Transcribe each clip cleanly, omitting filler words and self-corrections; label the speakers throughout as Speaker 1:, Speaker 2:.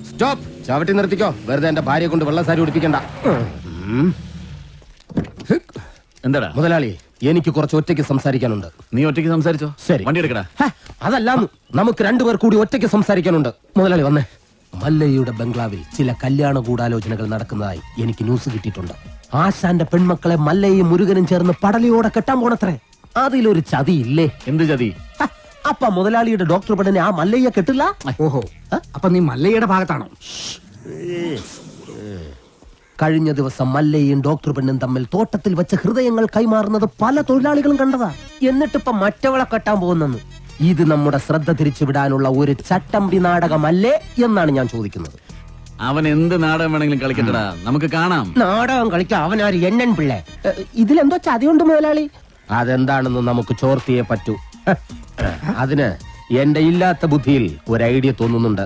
Speaker 1: Stop. ചവിട്ടി നിർത്തിക്കോ. വെറുതെ എന്റെ ഭാര്യയെ കൊണ്ട് വെള്ളസാരി ഉടിപ്പിക്കണ്ട.
Speaker 2: എന്താടാ
Speaker 1: മുതലാളി, എനിക്ക് കുറച്ച് ഒറ്റയ്ക്ക് സംസാരിക്കാനുണ്ട്.
Speaker 2: നീ ഒറ്റയ്ക്ക് സംസാരിച്ചോ?
Speaker 1: ശരി,
Speaker 2: വണ്ടി എടുക്കടാ.
Speaker 1: അതല്ലാന്ന്, നമുക്ക് രണ്ടുപേർ കൂടി ഒറ്റയ്ക്ക് സംസാരിക്കാനുണ്ട്. മുതലാളി വന്നേ. മല്ലയ്യയുടെ ബംഗ്ലാവിൽ ചില കല്യാണ ഗൂഢാലോചനകൾ നടക്കുന്നതായി എനിക്ക് ന്യൂസ് കിട്ടിയിട്ടുണ്ട്. ആശാന്റെ പെൺമക്കളെ മല്ലയും മുരുകനും ചേർന്ന് പടലയോടെ കെട്ടാൻ പോണത്രേ. അതിലൊരു ചതിയില്ലേ?
Speaker 2: എന്ത് ചതി?
Speaker 1: അപ്പ മുതലാളിയുടെ ഡോക്ടർ പെണ്ണിനെ ആ മല്ലയ്യ കെട്ടില്ല.
Speaker 3: ഓഹോ, അപ്പൊ നീ മല്ലയുടെ ഭാഗത്താണോ?
Speaker 1: കഴിഞ്ഞ ദിവസം മല്ലയും ഡോക്ടർ പെണ്ണും തമ്മിൽ തോട്ടത്തിൽ വെച്ച് ഹൃദയങ്ങൾ കൈമാറുന്നത് പല തൊഴിലാളികളും കണ്ടതാ. എന്നിട്ടിപ്പം മറ്റവളെ കെട്ടാൻ പോകുന്നെന്ന്. ഇത് നമ്മുടെ ശ്രദ്ധ തിരിച്ചുവിടാനുള്ള ഒരു ചട്ടമ്പി നാടകമല്ലേ എന്നാണ് ഞാൻ ചോദിക്കുന്നത്.
Speaker 2: അവൻ എന്ത് നാടകം വേണമെങ്കിലും കളിക്കട്ടടാ, നമുക്ക് കാണാം.
Speaker 1: നാടകം കളിക്കാൻ അവനാര് എണ്ണൻ പിള്ളേ? ഇതിലെന്തോ ചതിയുണ്ട് മുതലാളി. അതെന്താണെന്ന് നമുക്ക് ചോർത്തിയേ പറ്റൂ. അതിന് എന്റെ ഇല്ലാത്ത ബുദ്ധിയിൽ ഒരു ഐഡിയ തോന്നുന്നുണ്ട്.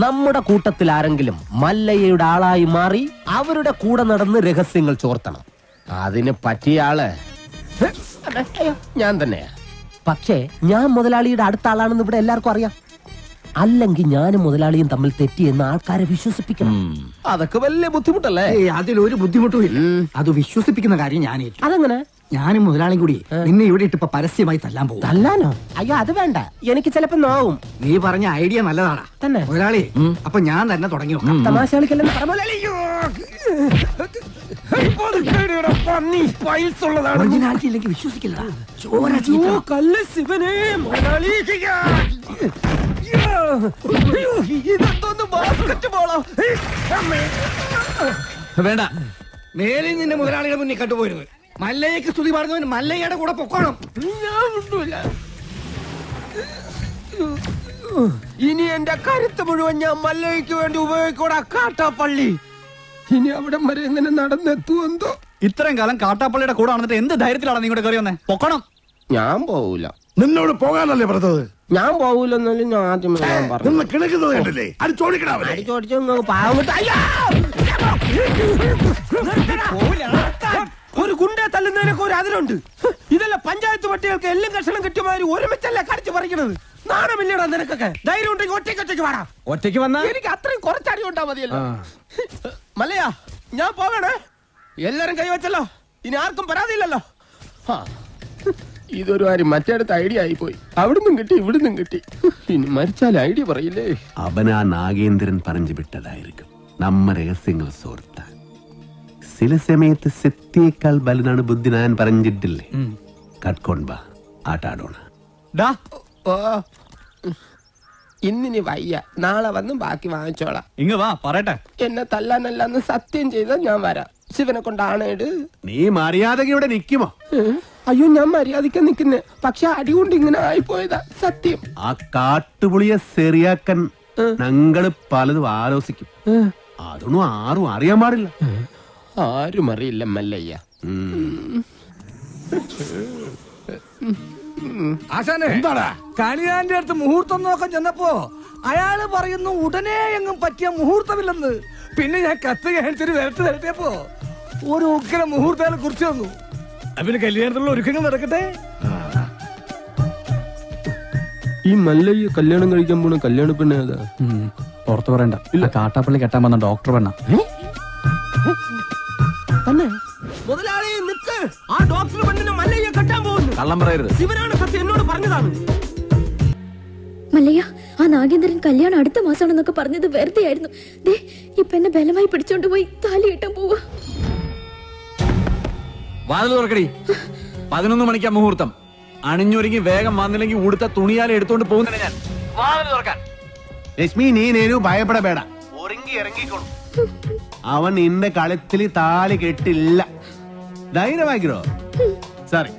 Speaker 1: നമ്മുടെ കൂട്ടത്തിൽ ആരെങ്കിലും മല്ലയ്യയുടെ ആളായി മാറി അവരുടെ കൂടെ നടന്ന് രഹസ്യങ്ങൾ ചോർത്തണം. അതിന് പറ്റിയ ആള് ഞാൻ തന്നെയാ. പക്ഷേ ഞാൻ മുതലാളിയുടെ അടുത്ത ആളാണെന്ന് ഇവിടെ എല്ലാവർക്കും അറിയാം. അല്ലെങ്കിൽ ഞാനും മുതലാളിയും തമ്മിൽ തെറ്റിയെന്ന് ആൾക്കാരെ വിശ്വസിപ്പിക്കണം. അതൊക്കെ വലിയ ബുദ്ധിമുട്ടല്ലേ?
Speaker 3: അതിലൊരു ബുദ്ധിമുട്ടും ഇല്ല. അത് വിശ്വസിപ്പിക്കുന്ന കാര്യം ഞാൻ ഏറ്റു.
Speaker 1: അതെങ്ങനെ?
Speaker 3: ഞാനും മുതലാളിയും കൂടി നിന്നെ ഇവിടെ ഇട്ടിപ്പോ പരസ്യമായി തല്ലാൻ പോകും.
Speaker 1: തല്ലാനോ? അയ്യോ, അത് വേണ്ട. എനിക്ക് ചിലപ്പോ നോവും.
Speaker 3: നീ പറഞ്ഞ ഐഡിയ നല്ലതാടാ
Speaker 1: തന്നെ
Speaker 3: മുതലാളി. അപ്പൊ ഞാൻ തന്നെ തുടങ്ങി നോക്കാം.
Speaker 1: തമാശ കളിക്കല്ലെന്ന് പറഞ്ഞു.
Speaker 3: ഒറിജിനാലിറ്റി ഇല്ലെങ്കിൽ വിശ്വസിക്കില്ല. ചോര
Speaker 2: വേണ്ട,
Speaker 3: മേലിൽ നിന്റെ മുതലാളിയുടെ മുന്നിൽ കണ്ടുപോയിരുന്നത്. മല്ലയ്യക്ക് സ്തുതി പറഞ്ഞവൻ മല്ലയ്യയുടെ കൂടെ പൊക്കോണം.
Speaker 1: ഇനി എന്റെ കരുത്ത് മുഴുവൻ ഞാൻ മല്ലയ്ക്ക് വേണ്ടി ഉപയോഗിക്കൂടാ. കാട്ടാപ്പള്ളി ഇനി അവിടം വരെ എങ്ങനെ നടന്നെത്തുമെന്തോ.
Speaker 2: ഇത്രയും കാലം കാട്ടാപ്പള്ളിയുടെ കൂടെ വന്നിട്ട് എന്ത് ധൈര്യത്തിലാണ് നീ കൂടെ കയറി വന്നേ? പൊക്കണം.
Speaker 1: ഞാൻ പോവൂല.
Speaker 4: നിന്നോട് പോകാനല്ലേ പറഞ്ഞത്?
Speaker 1: ഞാൻ പോവൂലെന്നാലും ഞാൻ ആദ്യമേ ഞാൻ പറഞ്ഞു.
Speaker 4: കിണക്കുന്നത് കണ്ടില്ലേ? അത് ചോദിക്കണേ.
Speaker 1: ഒരു ഗുണ്ടെ തല്ലുന്നതിനൊക്കെ ഒരു അതിലുണ്ട്. ഇതല്ല പഞ്ചായത്ത് പട്ടികൾക്ക് എല്ലാം കഷണം കിട്ടിയമാതിരി ഒരുമിച്ചല്ലേ കടിച്ചു പറിക്കണത്. നാണമില്ലടാ നിനക്കൊക്കെ? ധൈര്യം ഉണ്ടെങ്കിൽ ഒറ്റയ്ക്ക് വേണം. ഒറ്റയ്ക്ക് വന്നാ എനിക്ക് അത്രയും കുറച്ചടി ഉണ്ടാ മതിയല്ലോ. മല്ലയാ, ഞാൻ പോകണേ. എല്ലാരും കൈവച്ചല്ലോ. ഇനി ആർക്കും പരാതിയില്ലല്ലോ. ഇതൊരു കാര്യം മറ്റേടത്ത് ഐഡിയ ആയിപ്പോയി. അവിടുന്നും കിട്ടി ഇവിടുന്നും കിട്ടി. ഇനി മരിച്ചാൽ ഐഡിയ പറയില്ലേ?
Speaker 5: അവനാ നാഗേന്ദ്രൻ പറഞ്ഞു വിട്ടതായിരിക്കും നമ്മ രഹസ്യങ്ങൾ സോർത്താൻ. ചില സമയത്ത് സത്യേക്കാൾ ബലനാണ് ബുദ്ധി. ഞാൻ പറഞ്ഞിട്ടില്ലേ? കട്ട്കൊണ്ടാ ആട്ടാടോണ.
Speaker 1: ഇന്നിനി വയ്യ, നാളെ വന്ന് ബാക്കി വാങ്ങിച്ചോളാം.
Speaker 2: ഇങ്ങ വാ പറയട്ടെ.
Speaker 1: എന്നെ തല്ലാനല്ലാന്ന് സത്യം ചെയ്താൽ ഞാൻ വരാം. ശിവനെ കൊണ്ടാണേട്.
Speaker 5: നീ മര്യാദയോടെ നിക്കുമോ?
Speaker 1: അയ്യോ, ഞാൻ മര്യാദയ്ക്ക് നിക്കുന്നേ. പക്ഷെ അടികൊണ്ട് ഇങ്ങനെ ആയിപ്പോയതാ സത്യം.
Speaker 5: ആ കാട്ടുപുളിയെ ശരിയാക്കാൻ ഞങ്ങള് പലതും ആലോചിക്കും. അതൊന്നും ആരും അറിയാൻ പാടില്ല.
Speaker 1: ആരും അറിയില്ല മല്ലയ്യ.
Speaker 3: ആശാനെ, എന്താടാ കണിയാന്റെ അടുത്ത് മുഹൂർത്തം നോക്കാൻ ചെന്നപ്പോ അയാള് പറയുന്നു ഉടനെ എങ്ങും പറ്റിയ മുഹൂർത്തമില്ലെന്ന്. പിന്നെ ഞാൻ കത്ത് കാണിച്ചൊരു വരട്ടിയപ്പോ ഒരു ഉഗ്ര മുഹൂർത്തം കുറിച്ച് വന്നു. അവന് കല്യാണത്തിലുള്ള ഒരുക്കങ്ങൾ നടക്കട്ടെ.
Speaker 1: ഈ മല്ലയ്യ കല്യാണം കഴിക്കാൻ പോണ കല്യാണ പെണ്ണ ഏതാ?
Speaker 2: പുറത്തു പറയണ്ട. ഇല്ല, കാട്ടാപ്പള്ളി കെട്ടാൻ വന്ന ഡോക്ടർ പെണ്ണ
Speaker 1: തന്നെ. മുതലാളി നിക്ക്. ആ ഡോക്ടർ പെണ്ണിനെ മല്ലയ്യ കെട്ടാൻ പോകുന്നു.
Speaker 2: കള്ളം പറയരുത്.
Speaker 1: ശിവനാണ് സത്യം എന്നോട് പറഞ്ഞതാണ്.
Speaker 6: മല്ലയ്യ, ആ നാഗേന്ദ്രൻ കല്യാണം അടുത്ത മാസമാണെന്നൊക്കെ പറഞ്ഞത് വെറുതെ ആയിരുന്നു. ദേ ഇപ്പൊ എന്നെ ബലമായി പിടിച്ചോണ്ട് പോയി താലി കെട്ടാൻ പോവാ.
Speaker 2: വാതിൽ തുറക്കടി. 11 മണിക്കാ മുഹൂർത്തം. അണിഞ്ഞൊരുങ്ങി വേഗം വന്നില്ലെങ്കിൽ ഉടുത്ത തുണിയാലെ എടുത്തോണ്ട് പോകുന്നില്ല ഞാൻ. വാതിൽ തുറക്കാൻ.
Speaker 5: ലക്ഷ്മി, നീ നേരു ഭയപ്പെടಬೇಡ. ഒരുങ്ങി ഇറങ്ങിക്കോളൂ. അവൻ നിന്റെ കളത്തിൽ താലി കെട്ടില്ല. ധൈര്യമാക്കിരോ. സോറി.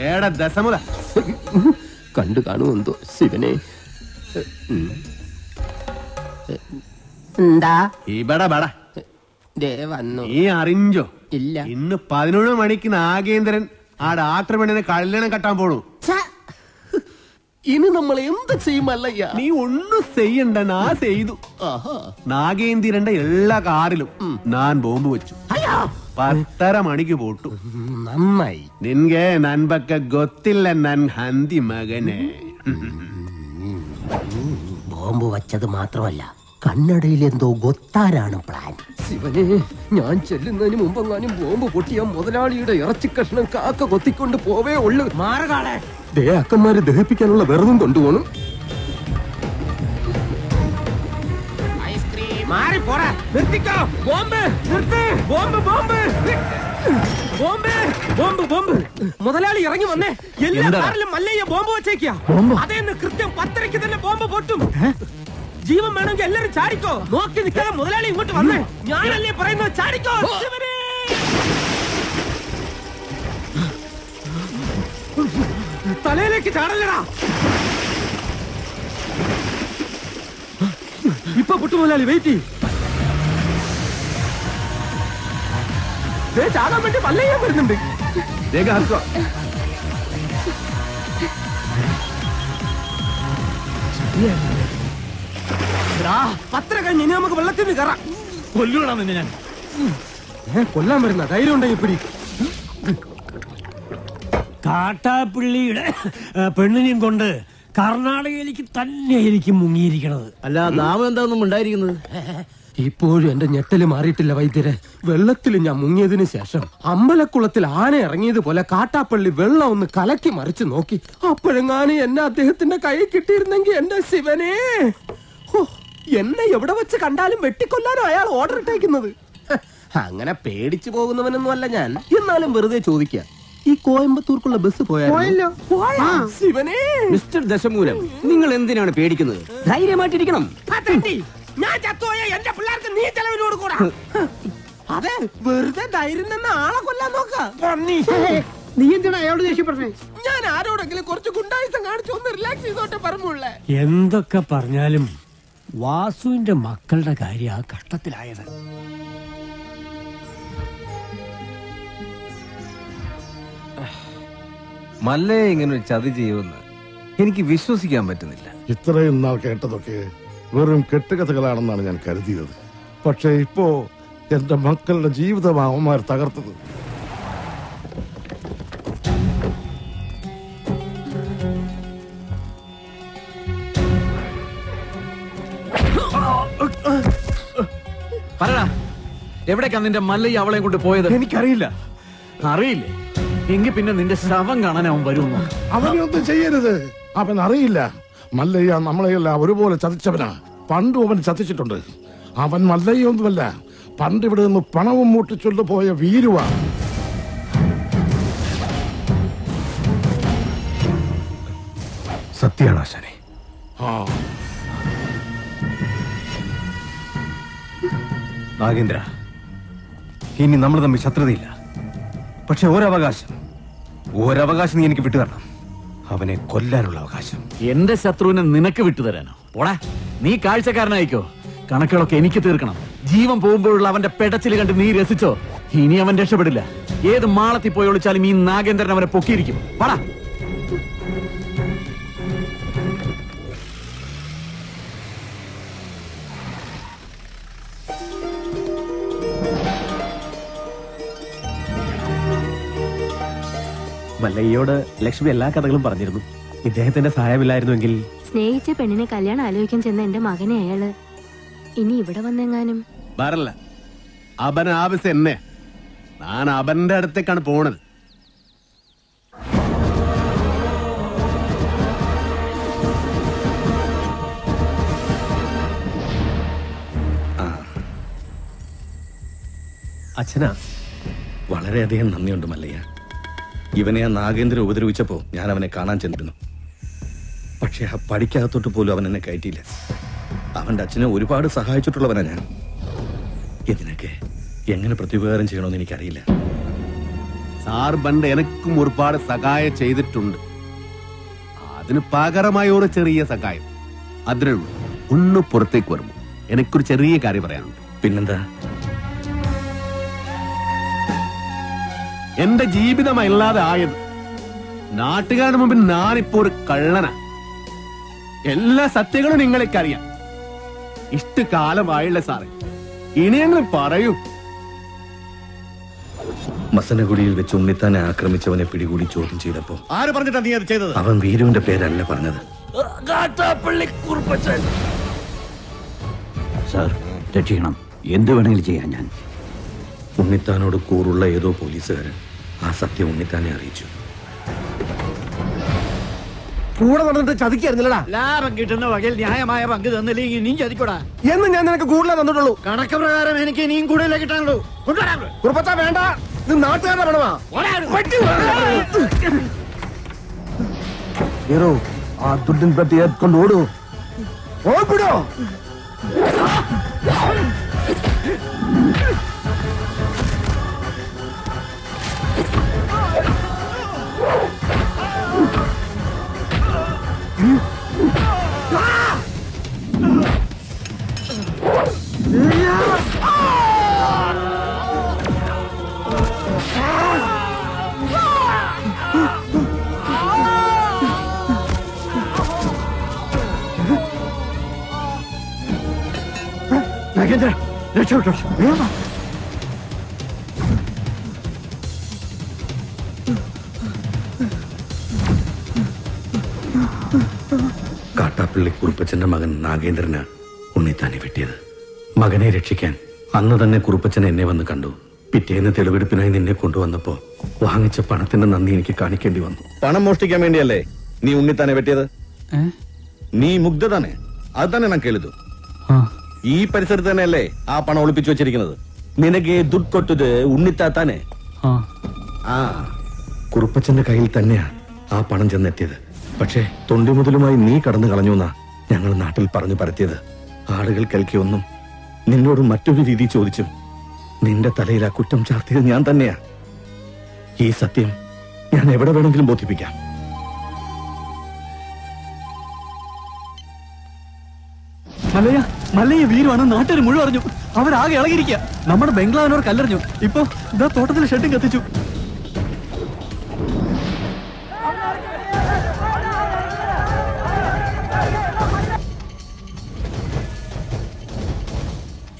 Speaker 5: ഏടാ ദശമുല
Speaker 1: കണ്ടു കാണുമെന്തോ ശിവനെ. എന്താ
Speaker 5: ഇവിടെ ബട
Speaker 1: വന്നു?
Speaker 5: നീ അറിഞ്ഞോ?
Speaker 1: ഇല്ല.
Speaker 5: ഇന്ന് 11 മണിക്ക് നാഗേന്ദ്രൻ ആ ഡാക്ടർ പെണ്ണിനെ കല്യാണം കെട്ടാൻ പോണു.
Speaker 1: ഇനി നമ്മൾ എന്ത് ചെയ്യുമല്ലയ്യ?
Speaker 5: നീ ഒന്നും ചെയ്യണ്ട, ഞാൻ ചെയ്തു. നാഗേന്ദ്രന്റെ എല്ലാ കാറിലും ഞാൻ ബോംബ് വെച്ചു. 10:30 മണിക്ക് പോട്ടു.
Speaker 1: നന്നായി.
Speaker 5: നിൻಗೆ ನನ್ ಬಗ್ಗೆ ಗೊತ್ತಿಲ್ಲ ನನ್ ಹಂದಿ ಮಗನೇ.
Speaker 1: ബോംബ് വച്ചത് മാത്രമല്ല, കണ്ണടയിൽ എന്തോ ഗൊത്താനാണ് പ്ലാൻ. ശിവനെ, ഞാൻ ചെല്ലുന്നതിന് മുമ്പെങ്ങാനും ബോംബ് പൊട്ടിയ മുതലാളിയുടെ ഇറച്ചി കഷ്ണം കാക്ക കൊത്തിക്കൊണ്ട് പോവേ ഉള്ളു. മാറുകാളെ അക്കന്മാരെ ദഹിപ്പിക്കാനുള്ള വെറുതും കൊണ്ടുപോകണം. മുതലാളി ഇറങ്ങി വന്നേ. എല്ലാ കാറിലും മല്ലയ്യ ബോംബ് വെച്ചേക്കാ. അതേന്ന് കൃത്യം 10:30 തന്നെ ബോംബ് പൊട്ടും. ജീവൻ വേണമെങ്കിൽ എല്ലാരും ചാടിക്കോ. നോക്കി നിൽക്കാതെ മുതലാളി ഇങ്ങോട്ട് വന്നേ. ഞാനല്ലേ പറയുന്നത്, ചാടിക്കോ. തലയിലേക്ക് ചാടല്ലടാ. ഇപ്പൊ പൊട്ടു മുതലാളി, വെയിറ്റ്. ചാടാൻ വേണ്ടി മല്ലയ്യ വരുന്നുണ്ട്. പത്ര കഴിഞ്ഞ് ഇനി നമുക്ക് വെള്ളത്തിൽ നിന്ന് കയറാം.
Speaker 2: കൊല്ലൂടാ നിന്നെ ഞാൻ.
Speaker 1: കൊല്ലാൻ വരുന്ന ധൈര്യം ഉണ്ടെങ്കിൽ പിടി.
Speaker 7: കാട്ടാപ്പിള്ളിയുടെ പെണ്ണിനെയും കൊണ്ട് കർണാടകയിലേക്ക് തന്നെയായിരിക്കും മുങ്ങിയിരിക്കണത്.
Speaker 2: അല്ല, നാമം എന്താണെന്നും ഉണ്ടായിരിക്കുന്നത്?
Speaker 1: ഇപ്പോഴും എന്റെ ഞെട്ടല് മാറിയിട്ടില്ല വൈദ്യരെ. വെള്ളത്തിൽ ഞാൻ മുങ്ങിയതിനു ശേഷം അമ്പലക്കുളത്തിൽ ആന ഇറങ്ങിയതുപോലെ കാട്ടാപ്പള്ളി വെള്ളം ഒന്ന് കലക്കി മറിച്ച് നോക്കി. അപ്പോഴെങ്ങാനും എന്നെ അദ്ദേഹത്തിന്റെ കൈ കിട്ടിയിരുന്നെങ്കിൽ എന്റെ ശിവനെ, എന്നെ എവിടെ വെച്ച് കണ്ടാലും വെട്ടിക്കൊല്ലാനോ അയാൾ ഓർഡർ ഇട്ടേക്കുന്നത്. അങ്ങനെ പേടിച്ചു പോകുന്നവനൊന്നും അല്ല ഞാൻ. എന്നാലും വെറുതെ ചോദിക്കാം, ഈ കോയമ്പത്തൂർക്കുള്ള ബസ് പോയാലോ? ശിവനെ,
Speaker 8: മിസ്റ്റർ ദശമൂലം, നിങ്ങൾ എന്തിനാണ് പേടിക്കുന്നത്? ധൈര്യമായിട്ടിരിക്കണം.
Speaker 1: ഞാൻ ചത്തോയ എന്റെ പിള്ളേർക്ക് നീ ചെലവിന് കൊടുക്കൂടാ. അതെ, വെറുതെ ധൈര്യം നിന്ന് ആളെ കൊല്ലാൻ നോക്കാം.
Speaker 8: നീ എന്തിനാ അയാളോട് ദേഷ്യപ്പെട്ടേ?
Speaker 1: ഞാൻ ആരോടെങ്കിലും കുറച്ച് ഗുണ്ടായുസം കാണിച്ചു ഒന്ന് റിലാക്സ് ചെയ്തോട്ടെ പറഞ്ഞുള്ളേ.
Speaker 7: എന്തൊക്കെ പറഞ്ഞാലും വാസുവിന്റെ മക്കളുടെ കാര്യം ആ കഷ്ടത്തിലായത്.
Speaker 8: മല്ലയെ ഇങ്ങനെ ഒരു ചതി ചെയ്യുമെന്ന് എനിക്ക് വിശ്വസിക്കാൻ പറ്റുന്നില്ല.
Speaker 4: ഇത്രയും നാൾ കേട്ടതൊക്കെ വെറും കെട്ടുകഥകളാണെന്നാണ് ഞാൻ കരുതിയത്. പക്ഷേ ഇപ്പോ എന്റെ മക്കളുടെ ജീവിതം അവന്മാർ തകർത്തത്.
Speaker 2: പറടാ, എവിടേക്കാ നിന്റെ മല്ലയ്യ അവളെ കൊണ്ട് പോയത്?
Speaker 8: എനിക്കറിയില്ല.
Speaker 2: അറിയില്ലേ? എങ്കിൽ പിന്നെ നിന്റെ ശവം കാണാൻ അവൻ വരുമോ?
Speaker 4: അവനൊന്നും ചെയ്യരുത്. അവൻ അറിയില്ല. മല്ലയ്യ നമ്മളെയെല്ലാം ഒരുപോലെ ചതിച്ചവനാ. പണ്ടും അവൻ ചതിച്ചിട്ടുണ്ട്. അവൻ മല്ലയ്യൊന്നുമല്ല, പണ്ട് ഇവിടെ നിന്ന് പണവും മൂട്ടിച്ചൊല്ലു പോയ വീരുവാ.
Speaker 8: സത്യാണ് ആശാനെ. നാഗേന്ദ്ര, ഇനി നമ്മൾ തമ്മിൽ ശത്രുതയില്ല. പക്ഷെ ഒരവകാശം നീ എനിക്ക് വിട്ടുതരണം. അവനെ കൊല്ലാനുള്ള അവകാശം.
Speaker 2: എന്റെ ശത്രുവിനെ നിനക്ക് വിട്ടുതരാനോ? പോടാ, നീ കാഴ്ചക്കാരനായിക്കോ. കണക്കുകളൊക്കെ എനിക്ക് തീർക്കണം. ജീവൻ പോകുമ്പോഴുള്ള അവന്റെ പെടച്ചിൽ കണ്ട് നീ രസിച്ചോ? ഇനി അവൻ രക്ഷപ്പെടില്ല. ഏത് മാളത്തിൽ പോയി ഒളിച്ചാലും ഈ നാഗേന്ദ്രൻ അവനെ പൊക്കിയിരിക്കും. പാടാ.
Speaker 8: മല്ലയ്യോട് ലക്ഷ്മി എല്ലാ കഥകളും പറഞ്ഞിരുന്നു. ഇദ്ദേഹത്തിന്റെ സഹായമില്ലായിരുന്നുവെങ്കിൽ.
Speaker 6: സ്നേഹിച്ച പെണ്ണിനെ കല്യാണം ആലോചിക്കാൻ ചെന്ന എന്റെ മകനെ അയാള് ഇനി ഇവിടെ വന്നെങ്ങാനും
Speaker 5: വരല്ല. അവൻ ആവശ്യം എന്നെ. ഞാൻ അവന്റെ അടുത്തേക്കാണ് പോണത്.
Speaker 8: അച്ഛനാ,
Speaker 9: വളരെയധികം നന്ദിയുണ്ട് മല്ലയ്യ. ഇവനെ ആ നാഗേന്ദ്രൻ ഉപദ്രവിച്ചപ്പോ ഞാൻ അവനെ കാണാൻ ചെന്നിരുന്നു. പക്ഷെ ആ പടിക്കകത്തോട്ട് പോലും അവൻ എന്നെ കയറ്റിയില്ല. അവന്റെ അച്ഛനെ ഒരുപാട് സഹായിച്ചിട്ടുള്ളവനാ ഞാൻ. ഇതിനൊക്കെ എങ്ങനെ പ്രത്യുപകാരം ചെയ്യണമെന്ന് എനിക്കറിയില്ല.
Speaker 5: സാർ പണ്ട് എനക്കും ഒരുപാട് സഹായം ചെയ്തിട്ടുണ്ട്. അതിന് പകരമായ ഒരു ചെറിയ സഹായം അതിനേ ഉള്ളൂ. ഒന്ന് പുറത്തേക്ക് വരുമ്പോ എനിക്കൊരു ചെറിയ കാര്യം പറയാനുണ്ട്.
Speaker 9: പിന്നെന്താ?
Speaker 5: എന്റെ ജീവിതമല്ലാതെ ആയത് നാട്ടുകാരുടെ മുമ്പിൽ ഞാനിപ്പോ ഒരു കള്ളനാ. എല്ലാ സത്യങ്ങളും നിങ്ങൾക്കറിയാം. ഇഷ്ടകാലമായില്ല സാറേ. ഇനിയെങ്കിലും പറയൂ.
Speaker 9: മസനഗുഡിയിൽ വെച്ച് ഉണ്ണിത്താനെ ആക്രമിച്ചവനെ പിടികൂടി ചോദ്യം ചെയ്തപ്പോ
Speaker 5: ആര് പറഞ്ഞിട്ടാ നീ അത് ചെയ്തത്?
Speaker 9: അവൻ വീരുവിന്റെ പേരല്ല പറഞ്ഞത്.
Speaker 2: സാർ രക്ഷിക്കണം, എന്ത് വേണമെങ്കിലും ചെയ്യാൻ ഞാൻ.
Speaker 9: ഉണ്ണിത്താനോട് കൂറുള്ള ഏതോ പോലീസുകാരൻ ആ സത്യം ഉണ്ണിത്താനെ അറിയിച്ചു.
Speaker 8: കൂടെ നടന്നിട്ട് ചതിക്കായിരുന്നില്ലടാ.
Speaker 2: ലാഭം കിട്ടുന്ന വകയിൽ ന്യായമായ പങ്ക് തന്നില്ലെങ്കിൽ നീ ചതിക്കൂടാ.
Speaker 8: എന്ന് ഞാൻ നിനക്ക് കൂടുതലേ തന്നിട്ടുള്ളൂ.
Speaker 2: കണക്ക് പ്രകാരം എനിക്ക് ഇനിയും കൂടുതലേ കിട്ടാനുള്ളൂ.
Speaker 8: കുറുപ്പച്ച വേണ്ട, ഇത് നാട്ടുകാരുടെ പണമാ. ഹീറോ ആ ദുഡിൻ പെട്ടി എത്കൊണ്ട് ഓടൂ, ഓടിപ്പിടോ.
Speaker 2: രക്ഷപ്പെട്ടോ.
Speaker 9: കാട്ടാപ്പള്ളി കുറുപ്പച്ചന്റെ മകൻ നാഗേന്ദ്രന് ഉണ്ണിത്താനെ വെട്ടിയത്. മകനെ രക്ഷിക്കാൻ അന്ന് തന്നെ കുറുപ്പച്ചൻ എന്നെ വന്ന് കണ്ടു. പിറ്റേന്ന് തെളിവെടുപ്പിനായി നിന്നെ കൊണ്ടുവന്നപ്പോ വാങ്ങിച്ച പണത്തിന്റെ നന്ദി എനിക്ക് കാണിക്കേണ്ടി വന്നു. പണം മോഷ്ടിക്കാൻ വേണ്ടിയല്ലേ നീ ഉണ്ണിത്താനെ വെട്ടിയത്? നീ മുഗ്ധ തന്നെ, അത് തന്നെ ഞാൻ കേളിതു. ഈ പരിസരത്ത് തന്നെയല്ലേ ആ പണം ഒളിപ്പിച്ചു വെച്ചിരിക്കുന്നത്? നിനക്ക് ദുഡ് കൊട്ടത് ഉണ്ണിത്താത്താനെ. ആ കുറുപ്പച്ചന്റെ കയ്യിൽ തന്നെയാ ആ പണം ചെന്നെത്തിയത്. പക്ഷേ തൊണ്ടി മുതലുമായി നീ കടന്നു കളഞ്ഞു എന്നാ ഞങ്ങൾ നാട്ടിൽ പറഞ്ഞു പരത്തിയത്. ആളുകൾ കേൾക്കിയൊന്നും നിന്നോട് മറ്റൊരു രീതി ചോദിച്ചു. നിന്റെ തലയിൽ ആ കുറ്റം ചാർത്തിയത് ഞാൻ തന്നെയാ. ഈ സത്യം ഞാൻ എവിടെ വേണമെങ്കിലും ബോധിപ്പിക്കാം.
Speaker 2: മല്ലയ്യ വീരുവാണ് നാട്ടുകാർ മുഴുവൻ അറിഞ്ഞു. അവരാകെ ഇളകിയിരിക്കുക. നമ്മുടെ ബംഗ്ലാവിനോർ കല്ലെറിഞ്ഞു. ഇപ്പൊ ഇതാ തോട്ടത്തിൽ ഷെഡും കത്തിച്ചു.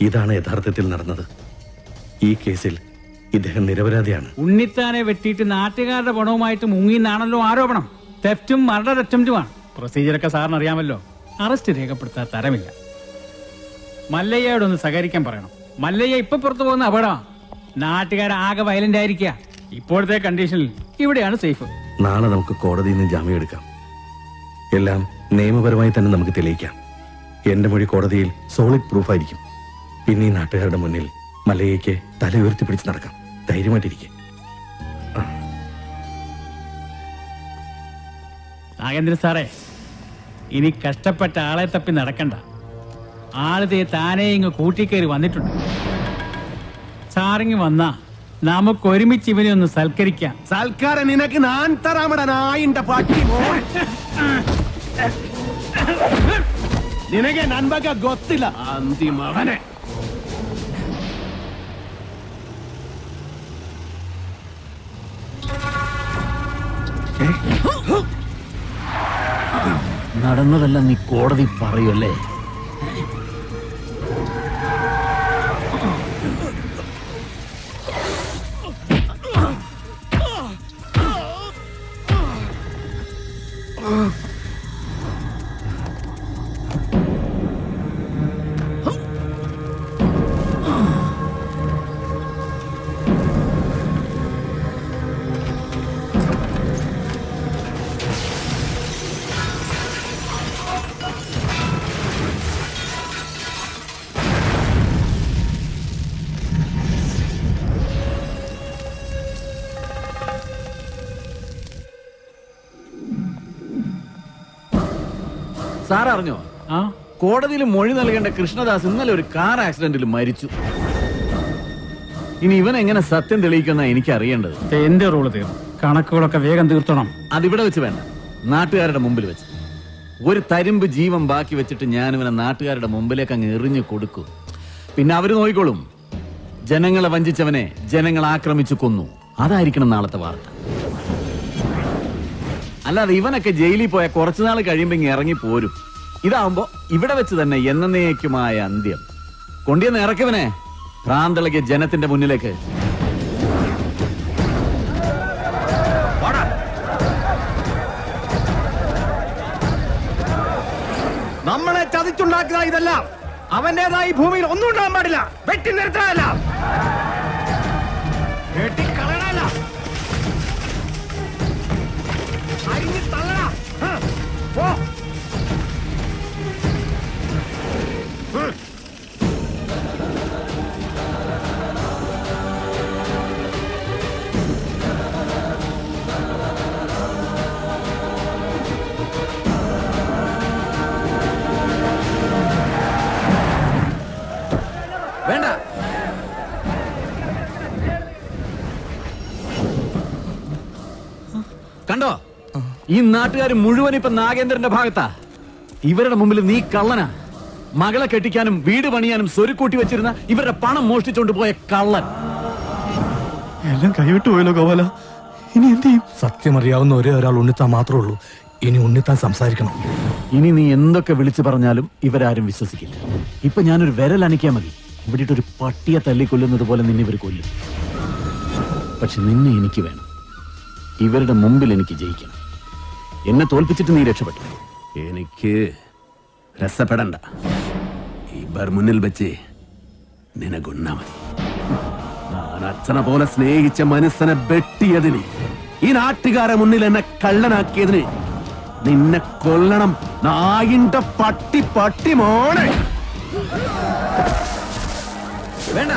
Speaker 9: ഇതാണ് യഥാർത്ഥത്തിൽ നടന്നത്. ഈ കേസിൽ ഇദ്ദേഹം നിരപരാധിയാണ്.
Speaker 10: ഉണ്ണിത്താനെ വെട്ടിയിട്ട് നാട്ടുകാരുടെ പണവുമായിട്ട് മുങ്ങിന്നാണല്ലോ ആരോപണം. തെഫ്റ്റും മർഡർ അറ്റംപ്റ്റുമാണ്. പ്രൊസീജിയറൊക്കെ സാറിന് അറിയാമല്ലോ. അറസ്റ്റ് രേഖപ്പെടുത്താൻ തരമില്ല. മല്ലയ്യയോടൊന്ന് സഹകരിക്കാൻ പറയണം. മല്ലയ്യ ഇപ്പൊ പുറത്തു പോകുന്ന അപകടമാണ്. നാട്ടുകാരാകെ വയലന്റ് ആയിരിക്കുക. ഇപ്പോഴത്തെ കണ്ടീഷനിൽ ഇവിടെയാണ് സേഫ്.
Speaker 9: നാളെ നമുക്ക് കോടതിയിൽ നിന്ന് ജാമ്യം എടുക്കാം. എല്ലാം നിയമപരമായി തന്നെ നമുക്ക് തെളിയിക്കാം. എന്റെ മൊഴി കോടതിയിൽ സോളിഡ് പ്രൂഫായിരിക്കും. പിന്നെ ഈ നാട്ടുകാരുടെ മുന്നിൽ മല്ലയ്യയ്ക്ക് തല ഉയർത്തി പിടിച്ച് നടക്കാം. ധൈര്യമായിട്ടിരിക്കെ.
Speaker 10: നാഗേന്ദ്രൻ സാറേ, ഇനി കഷ്ടപ്പെട്ട ആളെ തപ്പി നടക്കണ്ട. ആളിതേ താനേ ഇങ്ങ് കൂട്ടിക്കയറി വന്നിട്ടുണ്ട്. സാറിങ് വന്നാ നമുക്ക് ഒരുമിച്ച് ഇവനെ ഒന്ന് സൽക്കരിക്കാം.
Speaker 1: സൽക്കാരം നിനക്ക് ഞാൻ തരാമടാ നായിന്റെ പട്ടി. നിനക്ക് നൻപക ഗൊത്തില്ല അന്തിമവനെ.
Speaker 2: നടന്നതെല്ലാം നീ കോടതി പറയുമല്ലേ? സാർ അറിഞ്ഞോ? കോടതിയിൽ മൊഴി നൽകേണ്ട കൃഷ്ണദാസ് ഇന്നലെ ഒരു കാർ ആക്സിഡന്റിൽ മരിച്ചു. ഇനി ഇവൻ എങ്ങനെ സത്യം തെളിയിക്കുന്ന എനിക്ക് അറിയേണ്ടത്.
Speaker 10: എന്റെ റോള് തീർന്നു. കണക്കുകളൊക്കെ വേഗം തീർത്തണം.
Speaker 2: അതിവിടെ വെച്ച് വേണ്ട, നാട്ടുകാരുടെ മുമ്പിൽ വെച്ച്. ഒരു തരിമ്പ് ജീവൻ ബാക്കി വെച്ചിട്ട് ഞാനിവനെ നാട്ടുകാരുടെ മുമ്പിലേക്ക് അങ്ങ് എറിഞ്ഞു കൊടുക്കും. പിന്നെ അവര് നോക്കിക്കോളും. ജനങ്ങളെ വഞ്ചിച്ചവനെ ജനങ്ങൾ ആക്രമിച്ചു കൊന്നു. അതായിരിക്കണം നാളത്തെ വാർത്ത. അല്ലാതെ ഇവനൊക്കെ ജയിലിൽ പോയ കുറച്ചുനാൾ കഴിയുമ്പോ ഇങ്ങ് ഇറങ്ങി പോരും. ഇതാവുമ്പോ ഇവിടെ വെച്ച് തന്നെ എന്നേക്കുമായ അന്ത്യം. കൊണ്ടിയെന്ന് ഇറക്കിവനെ ഭ്രാന്തളകിയ ജനത്തിന്റെ മുന്നിലേക്ക്.
Speaker 3: നമ്മളെ ചതിച്ചുണ്ടാക്കുക ഇതെല്ലാം. അവന്റേതായി ഭൂമിയിൽ ഒന്നും ഉണ്ടാകാൻ പാടില്ല. വെട്ടി നിർത്താനല്ല, വെട്ടിക്കളയണല്ല, അരിഞ്ഞ് തള്ളടാ. പോ.
Speaker 2: വേണ്ട. കണ്ടോ, ഈ നാട്ടുകാർ മുഴുവൻ ഇപ്പൊ നാഗേന്ദ്രന്റെ ഭാഗത്താ. ഇവരുടെ മുമ്പിൽ നീ കള്ളനാ. മകളെ കെട്ടിക്കാനും വീട് പണിയാനും സ്വരുക്കൂട്ടി വെച്ചിരുന്ന ഇവരുടെ പണം മോഷ്ടിച്ചോണ്ട് പോയ കള്ളൻ.
Speaker 9: എല്ലാം കൈവിട്ടു പോയല്ലോ ഗോപാല. ഇനി എന്ത് ചെയ്യും? സത്യം അറിയാവുന്ന ഒരേ ഒരാൾ ഉണ്ണിത്താൻ മാത്രമേ ഉള്ളൂ. ഇനി ഉണ്ണിത്താൻ സംസാരിക്കണം.
Speaker 2: ഇനി നീ എന്തൊക്കെ വിളിച്ചു പറഞ്ഞാലും ഇവരാരും വിശ്വസിക്കില്ല. ഇപ്പൊ ഞാനൊരു വിരൽ അനക്കിയാ മതി, ഇവിടെ ഒരു പട്ടിയെ തല്ലിക്കൊല്ലുന്നത് പോലെ നിന്നെ ഇവർ കൊല്ലും. പക്ഷെ നിന്നെ എനിക്ക് വേണം. ഇവരുടെ മുമ്പിൽ എനിക്ക് ജയിക്കണം. എന്നെ തോൽപ്പിച്ചിട്ട് നീ രക്ഷപ്പെട്ടു.
Speaker 5: എനിക്ക് രസപ്പെടണ്ട. ഇവർ മുന്നിൽ വെച്ച് നിനകൊന്നാ മതി. ഞാൻ അച്ഛനെ പോലെ സ്നേഹിച്ച മനസ്സിനെ വെട്ടിയതിന്, ഈ നാട്ടുകാരെ മുന്നിൽ എന്നെ കള്ളനാക്കിയതിന് നിന്നെ കൊല്ലണം. നായിന്റെ പട്ടി പട്ടി മോനെ.
Speaker 2: വേണ്ട.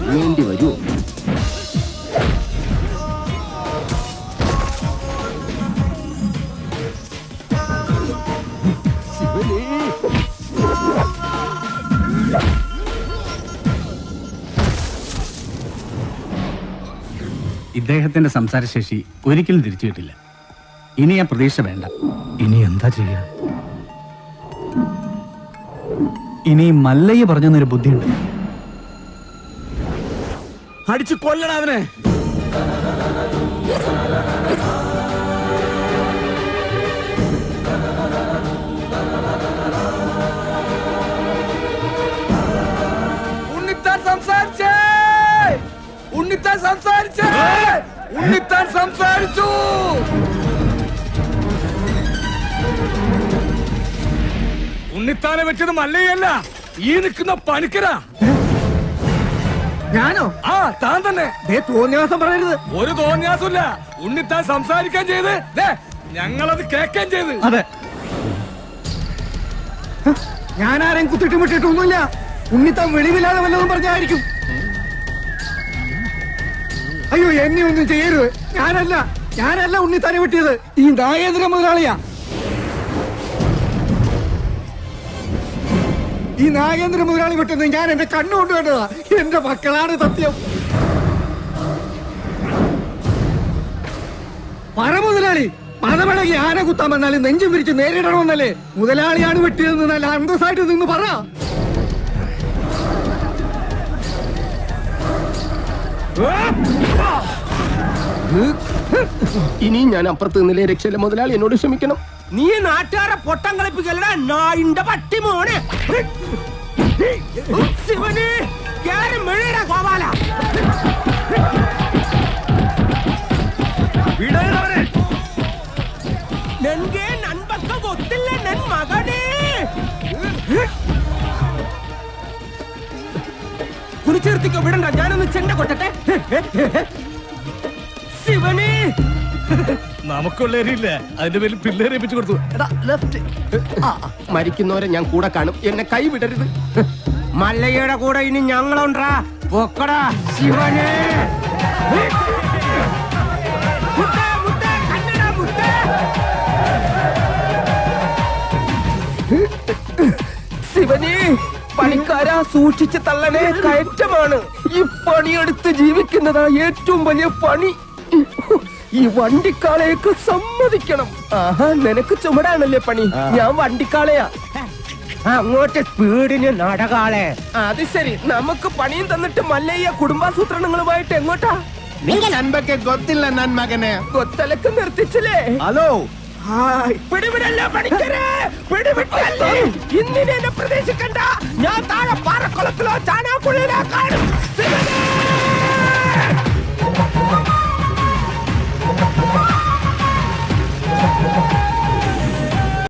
Speaker 1: വേണ്ടി വരൂ.
Speaker 10: ഇദ്ദേഹത്തിന്റെ സംസാരശേഷി ഒരിക്കലും തിരിച്ചു കിട്ടില്ല. ഇനി ആ പ്രതീക്ഷ വേണ്ട.
Speaker 9: ഇനി എന്താ ചെയ്യാ?
Speaker 8: ഇനി മല്ലയ്യ പറഞ്ഞൊരു ബുദ്ധിയുണ്ട്.
Speaker 2: അടിച്ചു കൊല്ലണം അവനെ.
Speaker 3: ഉണ്ണിത്താൻ സംസാരിച്ചേ, ഉണ്ണിത്താൻ സംസാരിച്ചേ, ഉണ്ണിത്താൻ സംസാരിച്ചു. ഉണ്ണിത്താനെ വെച്ചത് മല്ലയല്ല, ഈ നിൽക്കുന്ന പണിക്കരാ. ഞാനോ? ആ, താൻ തന്നെ. തോന്നിയാസം പറയരുത്. ഒരു തോന്നിയാസമില്ല. ഉണ്ണിത്താൻ സംസാരിക്കാൻ ചെയ്ത് ഞങ്ങളത് കേൾക്കാൻ ചെയ്ത്.
Speaker 8: അതെ,
Speaker 3: ഞാനാരെയും കുത്തിട്ടും വിട്ടിട്ടൊന്നുമില്ല. ഉണ്ണിത്താൻ വെളിവില്ലാതെ വല്ലതും പറഞ്ഞായിരിക്കും. അയ്യോ, എന്നെ ഒന്നും ചെയ്യരുത്. ഞാനല്ല ഉണ്ണിത്താനെ വെട്ടിയത്. ഈ നാഗേന്ദ്ര മുതലാളിയാ. ഈ നാഗേന്ദ്ര മുതലാളി വെട്ടുന്നത് ഞാൻ എന്റെ കണ്ണുകൊണ്ട് കണ്ടതാ. എന്റെ മക്കളാണ് സത്യം. പറ മുതലാളി, പണമിളകി ആന കുത്താൻ വന്നാലും നെഞ്ചും പിരിച്ച് നേരിടണമെന്നല്ലേ? മുതലാളിയാണ് വെട്ടിയതെന്ന് നല്ല അന്തസ്സായിട്ട് നിന്ന് പറ.
Speaker 1: ഇനി ഞാൻ അപ്പുറത്ത് നിന്നില്ലേ രക്ഷയില്ല. മുതലാളി എന്നോട് ക്ഷമിക്കണം. നീ നാട്ടുകാരെ പൊട്ടം കളിപ്പിക്കലടാ നായിന്റെ പട്ടി മോനെ. ശിവനെ, ഗോപാല ചേർത്തിക്കോ, വിടണ്ട, ഞാനൊന്ന് ചെണ്ട കൊട്ടട്ടെ. ശിവനെ,
Speaker 3: നമുക്കുള്ളവരില്ല, അതിന്റെ പേരിൽ പിള്ളേരെ ഏൽപ്പിച്ചു കൊടുത്തു.
Speaker 1: മരിക്കുന്നവരെ ഞാൻ കൂടെ കാണും, എന്നെ കൈവിടരുത്. മല്ലയ്യയുടെ കൂടെ ഇനി ഞങ്ങളുണ്ടാ. പൊക്കടാ ശിവനെ. ശിവനെ, പണിക്കാരാ, സൂക്ഷിച്ച് തള്ളണേ, കയറ്റമാണ്. ഈ പണിയെടുത്ത് ജീവിക്കുന്നതാ ഏറ്റവും വലിയ പണി. ഈ വണ്ടിക്കാളയൊക്കെ സമ്മതിക്കണം. ആഹാ, നിനക്ക് ചുമടാണല്ലേ പണി, ഞാൻ വണ്ടിക്കാളയാ. അങ്ങോട്ട് സ്പീഡിന് നടകാളെ. അത് ശരി, നമുക്ക് പണിയും തന്നിട്ട് മല്ലയ്യ കുടുംബാസൂത്രണങ്ങളുമായിട്ട് എങ്ങോട്ടാ?
Speaker 5: നന്മയ്ക്ക് ഗൊത്തില്ല നന്മകനെ.
Speaker 1: കൊത്തലക്ക് നിർത്തിച്ചില്ലേ?
Speaker 5: ഹലോ,
Speaker 1: പിടിവിടല്ലോ പണിക്കരെ, പിടിവിട്ടല്ലേ. ഇന്നിനെ എന്നെ പ്രതീക്ഷിക്കണ്ട, ഞാൻ താഴെ പാറക്കുളത്തിലോ ചാണാക്കുഴിയിലോ കാണും.